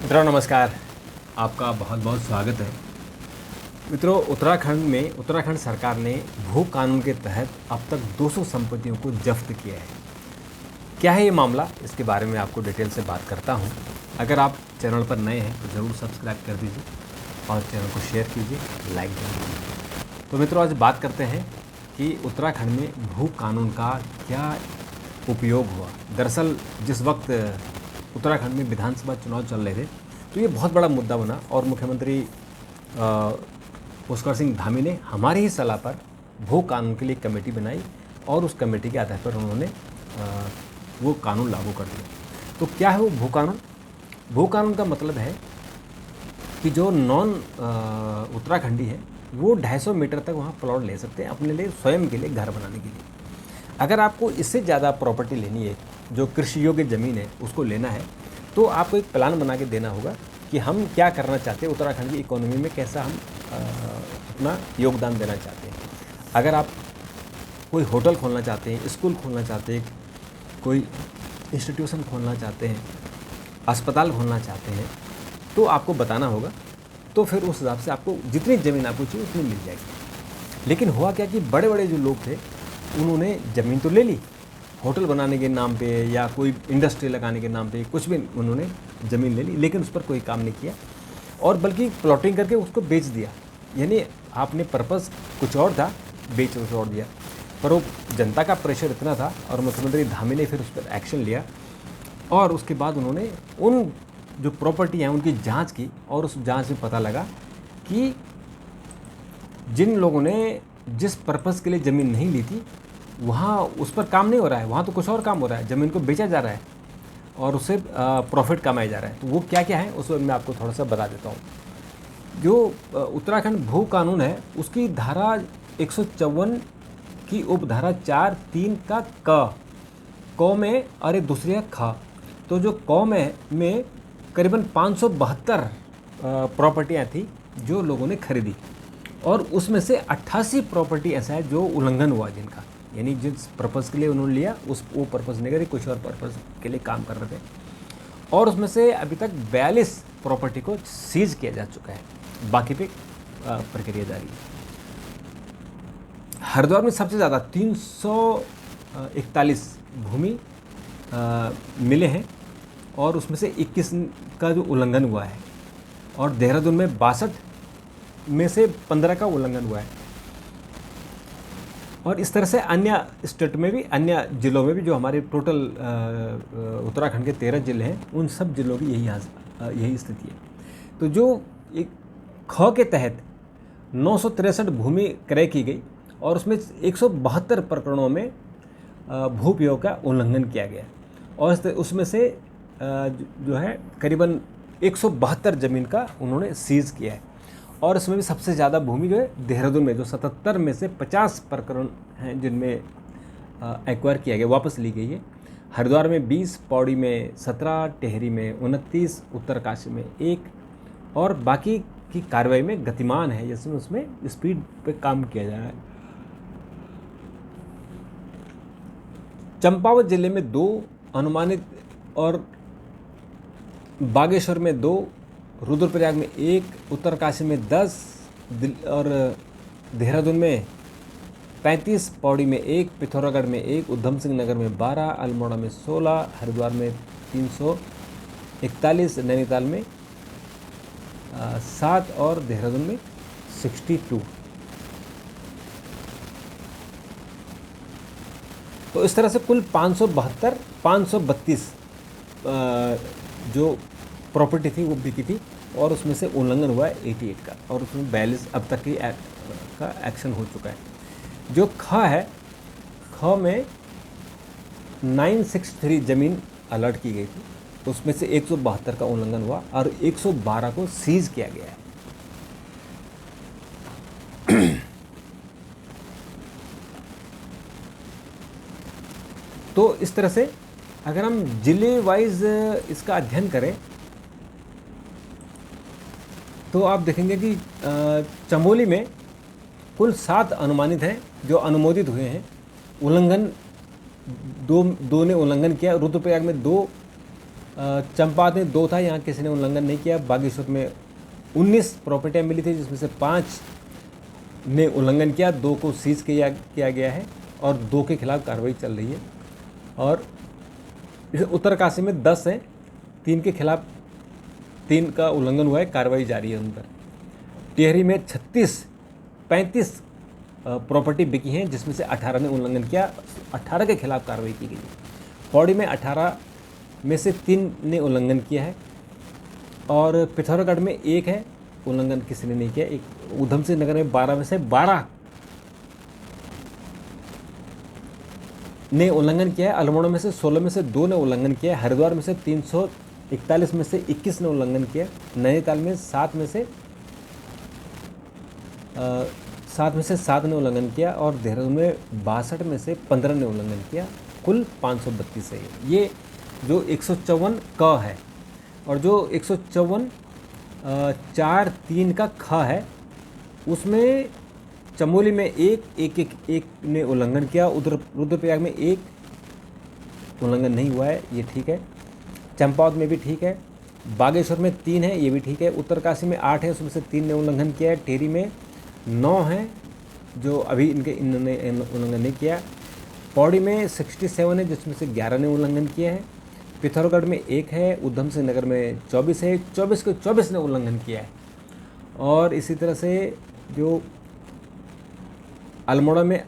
मित्रों नमस्कार। आपका बहुत बहुत स्वागत है। मित्रों, उत्तराखंड सरकार ने भू कानून के तहत अब तक 200 संपत्तियों को जब्त किया है। क्या है ये मामला, इसके बारे में आपको डिटेल से बात करता हूँ। अगर आप चैनल पर नए हैं तो ज़रूर सब्सक्राइब कर दीजिए और चैनल को शेयर कीजिए, लाइक कीजिए। तो मित्रों, आज बात करते हैं कि उत्तराखंड में भू कानून का क्या उपयोग हुआ। दरअसल जिस वक्त उत्तराखंड में विधानसभा चुनाव चल रहे थे तो ये बहुत बड़ा मुद्दा बना और मुख्यमंत्री पुष्कर सिंह धामी ने हमारी ही सलाह पर भू कानून के लिए कमेटी बनाई और उस कमेटी के आधार पर उन्होंने वो कानून लागू कर दिया। तो क्या है वो भू कानून? भू कानून का मतलब है कि जो नॉन उत्तराखंडी है वो 250 मीटर तक वहाँ प्लॉट ले सकते हैं अपने लिए, स्वयं के लिए, घर बनाने के लिए। अगर आपको इससे ज़्यादा प्रॉपर्टी लेनी है, जो कृषि योग्य ज़मीन है उसको लेना है, तो आपको एक प्लान बना के देना होगा कि हम क्या करना चाहते हैं, उत्तराखंड की इकोनॉमी में कैसा हम अपना योगदान देना चाहते हैं। अगर आप कोई होटल खोलना चाहते हैं, स्कूल खोलना चाहते हैं, कोई इंस्टीट्यूशन खोलना चाहते हैं, अस्पताल खोलना चाहते हैं, तो आपको बताना होगा। तो फिर उस हिसाब से आपको जितनी ज़मीन आपको चाहिए उतनी मिल जाएगी। लेकिन हुआ क्या कि बड़े बड़े जो लोग थे उन्होंने ज़मीन तो ले ली, होटल बनाने के नाम पे या कोई इंडस्ट्री लगाने के नाम पे कुछ भी उन्होंने ज़मीन ले ली, लेकिन उस पर कोई काम नहीं किया और बल्कि प्लॉटिंग करके उसको बेच दिया। यानी आपने पर्पज़ कुछ और था, बेच कुछ और दिया। पर वो जनता का प्रेशर इतना था और मुख्यमंत्री धामी ने फिर उस पर एक्शन लिया और उसके बाद उन्होंने उन जो प्रॉपर्टी हैं उनकी जांच की और उस जांच में पता लगा कि जिन लोगों ने जिस पर्पज़ के लिए ज़मीन नहीं ली थी वहाँ उस पर काम नहीं हो रहा है, वहाँ तो कुछ और काम हो रहा है, ज़मीन को बेचा जा रहा है और उससे प्रॉफिट कमाया जा रहा है। तो वो क्या क्या है उस पर मैं आपको थोड़ा सा बता देता हूँ। जो उत्तराखंड भू कानून है उसकी धारा 154 की उपधारा 4(3) का क में और एक दूसरी है ख। तो जो क में करीबन 572 प्रॉपर्टियाँ थी जो लोगों ने खरीदी और उसमें से 88 प्रॉपर्टी ऐसा है जो उल्लंघन हुआ जिनका, यानी जिस पर्पज़ के लिए उन्होंने लिया वो पर्पज़ नहीं करे, कुछ और पर्पज़ के लिए काम कर रहे थे। और उसमें से अभी तक 42 प्रॉपर्टी को सीज किया जा चुका है, बाकी पे प्रक्रिया जारी है। हरिद्वार में सबसे ज़्यादा 341 भूमि मिले हैं और उसमें से 21 का जो उल्लंघन हुआ है और देहरादून में 62 में से 15 का उल्लंघन हुआ है। और इस तरह से अन्य स्टेट में भी, अन्य ज़िलों में भी, जो हमारे टोटल उत्तराखंड के 13 ज़िले हैं उन सब ज़िलों की यही स्थिति है। तो जो एक ख के तहत 963 भूमि क्रय की गई और उसमें 172 प्रकरणों में भू उपयोग का उल्लंघन किया गया और उसमें से जो है करीबन 172 ज़मीन का उन्होंने सीज किया है। और इसमें भी सबसे ज़्यादा भूमि जो है देहरादून में, जो 77 में से 50 प्रकरण हैं जिनमें एक्वायर किया गया, वापस ली गई है। हरिद्वार में 20, पौड़ी में 17, टिहरी में 29, उत्तरकाशी में 1 और बाकी की कार्रवाई में गतिमान है, जैसे उसमें स्पीड पे काम किया जा रहा है। चंपावत जिले में 2 अनुमानित और बागेश्वर में 2, रुद्रप्रयाग में 1, उत्तरकाशी में 10 और देहरादून में 35, पौड़ी में 1, पिथौरागढ़ में 1, उधम सिंह नगर में 12, अल्मोड़ा में 16, हरिद्वार में 341, नैनीताल में 7 और देहरादून में 62। तो इस तरह से कुल 532 जो प्रॉपर्टी थी वो बिकी थी और उसमें से उल्लंघन हुआ है 88 का और उसमें 42 अब तक की का एक्शन हो चुका है। जो ख है, ख में 963 ज़मीन अलर्ट की गई थी, तो उसमें से 172 का उल्लंघन हुआ और 112 को सीज किया गया है। तो इस तरह से अगर हम जिले वाइज इसका अध्ययन करें तो आप देखेंगे कि चमोली में कुल 7 अनुमानित हैं जो अनुमोदित हुए हैं। उल्लंघन दो ने उल्लंघन किया। रुद्रप्रयाग में 2 चंपावत में 2 था, यहाँ किसी ने उल्लंघन नहीं किया। बागेश्वर में 19 प्रॉपर्टियाँ मिली थी जिसमें से 5 ने उल्लंघन किया, 2 को सीज किया गया है और 2 के खिलाफ कार्रवाई चल रही है। और उत्तरकाशी में 10 हैं, 3 के खिलाफ 3 का उल्लंघन हुआ है, कार्रवाई जारी है उन पर। टिहरी में 35 प्रॉपर्टी बिकी हैं जिसमें से 18 ने उल्लंघन किया, 18 के खिलाफ कार्रवाई की गई है। पौड़ी में 18 में से 3 ने उल्लंघन किया है और पिथौरागढ़ में 1 है, उल्लंघन किसी ने नहीं किया। एक ऊधम सिंह नगर में 12 में से 12 ने उल्लंघन किया है। अल्मोड़ा में से 16 में से 2 ने उल्लंघन किया है। हरिद्वार में से 341 में से 21 ने उल्लंघन किया। नैनीताल में 7 में से 7 ने उल्लंघन किया और देहरादून में 62 में से 15 ने उल्लंघन किया। कुल 532 है। ये जो 154 क है और जो 154 4-3 का ख है, उसमें चमोली में एक ने उल्लंघन किया। उधर रुद्रप्रयाग में 1 उल्लंघन नहीं हुआ है, ये ठीक है। चंपावत में भी ठीक है। बागेश्वर में 3 है, ये भी ठीक है। उत्तरकाशी में 8 है, उसमें से 3 ने उल्लंघन किया है। टिहरी में 9 हैं जो अभी इन्होंने उल्लंघन नहीं किया। पौड़ी में 67 है जिसमें से 11 ने उल्लंघन किया है। पिथौरागढ़ में 1 है। ऊधम सिंह नगर में 24 है, 24 के 24 ने उल्लंघन किया है। और इसी तरह से जो अल्मोड़ा में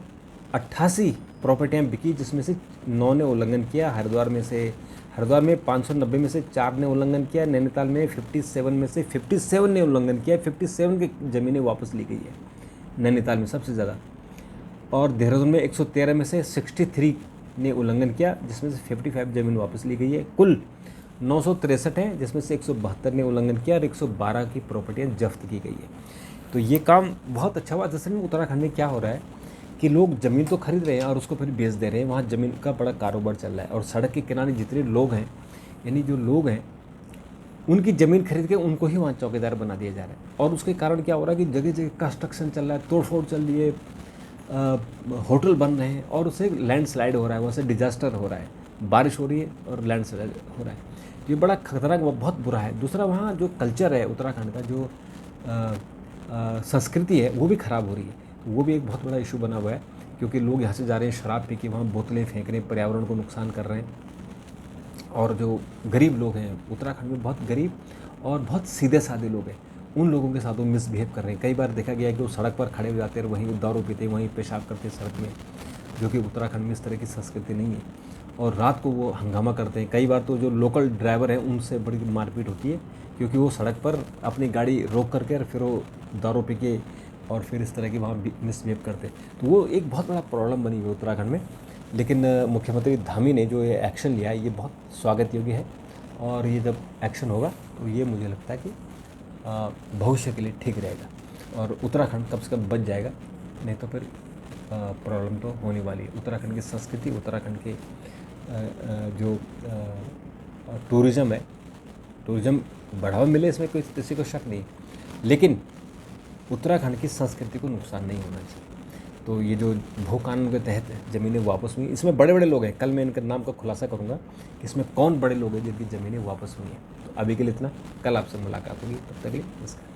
88 प्रॉपर्टियाँ बिकी जिसमें से 9 ने उल्लंघन किया। हरिद्वार में 590 में से 4 ने उल्लंघन किया। नैनीताल में 57 में से 57 ने उल्लंघन किया। 57 की ज़मीनें वापस ली गई है नैनीताल में सबसे ज़्यादा। और देहरादून में 113 में से 63 ने उल्लंघन किया जिसमें से 55 ज़मीन वापस ली गई है। कुल 963 हैं जिसमें से 172 ने उल्लंघन किया और 112 की प्रॉपर्टियाँ जब्त की गई है। तो ये काम बहुत अच्छा हुआ। दरअसल में उत्तराखंड में क्या हो रहा है कि लोग ज़मीन तो खरीद रहे हैं और उसको फिर बेच दे रहे हैं। वहाँ ज़मीन का बड़ा कारोबार चल रहा है और सड़क के किनारे जितने लोग हैं, यानी जो लोग हैं, उनकी ज़मीन खरीद के उनको ही वहाँ चौकीदार बना दिया जा रहा है। और उसके कारण क्या हो रहा है कि जगह जगह कंस्ट्रक्शन चल रहा है, तोड़फोड़ चल रही है, होटल बन रहे हैं और उससे लैंडस्लाइड हो रहा है, वहाँ से डिजास्टर हो रहा है, बारिश हो रही है और लैंडस्लाइड हो रहा है। ये बड़ा खतरनाक, बहुत बुरा है। दूसरा, वहाँ जो कल्चर है उत्तराखंड का, जो संस्कृति है, वो भी ख़राब हो रही है। वो भी एक बहुत बड़ा इशू बना हुआ है क्योंकि लोग यहाँ से जा रहे हैं शराब पी के, वहाँ बोतलें फेंक रहे हैं, पर्यावरण को नुकसान कर रहे हैं। और जो गरीब लोग हैं उत्तराखंड में, बहुत गरीब और बहुत सीधे साधे लोग हैं, उन लोगों के साथ वो मिसबिहेव कर रहे हैं। कई बार देखा गया है कि वो सड़क पर खड़े हो जाते हैं और वहीं दारू पीते, वहीं पेशाब करते हैं सड़क में, जो कि उत्तराखंड में इस तरह की संस्कृति नहीं है। और रात को वो हंगामा करते हैं। कई बार तो जो लोकल ड्राइवर हैं उनसे बड़ी मारपीट होती है क्योंकि वो सड़क पर अपनी गाड़ी रोक करके और फिर वो दारू पी के और फिर इस तरह की वहाँ मिसबिहेव करते हैं। तो वो एक बहुत बड़ा प्रॉब्लम बनी हुई है उत्तराखंड में। लेकिन मुख्यमंत्री धामी ने जो ये एक्शन लिया है, ये बहुत स्वागत योग्य है। और ये जब एक्शन होगा तो ये मुझे लगता है कि भविष्य के लिए ठीक रहेगा और उत्तराखंड कम से कम बच जाएगा, नहीं तो फिर प्रॉब्लम तो होने वाली है। उत्तराखंड की संस्कृति, उत्तराखंड के जो टूरिज़्म है, टूरिज़्म बढ़ावा मिले, इसमें कोई किसी को शक नहीं, लेकिन उत्तराखंड की संस्कृति को नुकसान नहीं होना चाहिए। तो ये जो भू कानून के तहत ज़मीनें वापस हुई, इसमें बड़े बड़े लोग हैं। कल मैं इनके नाम का खुलासा करूँगा कि इसमें कौन बड़े लोग हैं जिनकी ज़मीनें वापस हुई हैं। तो अभी के लिए इतना, कल आपसे मुलाकात होगी, तब तक के लिए नमस्कार।